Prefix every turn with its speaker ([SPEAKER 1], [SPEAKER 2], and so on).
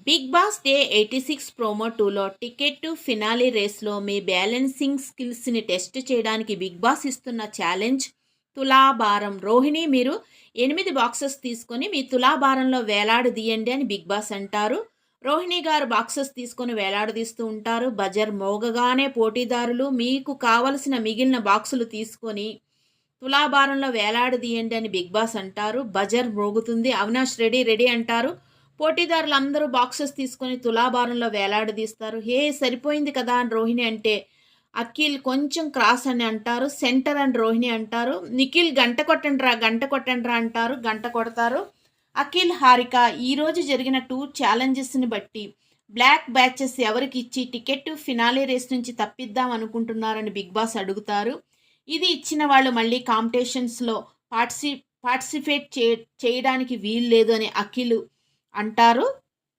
[SPEAKER 1] Big Boss day 86 promo 2లో ticket to finale రేస్లో మీ బ్యాలెన్సింగ్ స్కిల్స్ని టెస్ట్ చేయడానికి బిగ్ బాస్ ఇస్తున్న ఛాలెంజ్ తులాభారం. రోహిణి, మీరు 8 బాక్సెస్ తీసుకొని మీ తులాభారంలో వేలాడదీయండి అని బిగ్ బాస్ అంటారు. రోహిణి గారు బాక్సెస్ తీసుకొని వేలాడదీస్తూ ఉంటారు. బజర్ మోగగానే పోటీదారులు మీకు కావలసిన మిగిలిన బాక్సులు తీసుకొని తులాభారంలో వేలాడదీయండి అని బిగ్ బాస్ అంటారు. బజర్ మోగుతుంది. అవినాష్ రెడీ రెడీ అంటారు. పోటీదారులందరూ బాక్సెస్ తీసుకొని తులాభారంలో వేలాడదీస్తారు. హే, సరిపోయింది కదా అని రోహిణి అంటే అఖిల్ కొంచెం క్రాస్ అని అంటారు. సెంటర్ అని రోహిణి అంటారు. నిఖిల్ గంట కొట్టండ్రా అంటారు. గంట కొడతారు. అఖిల్, హారిక ఈరోజు జరిగిన 2 ఛాలెంజెస్ని బట్టి బ్లాక్ బ్యాచెస్ ఎవరికి ఇచ్చి టికెట్ ఫినాలే రేస్ నుంచి తప్పిద్దాం అనుకుంటున్నారని బిగ్ బాస్ అడుగుతారు. ఇది ఇచ్చిన వాళ్ళు మళ్ళీ కాంపిటీషన్స్లో పార్టిసిపేట్ చేయడానికి వీలు లేదు అని అఖిల్ అంటారు.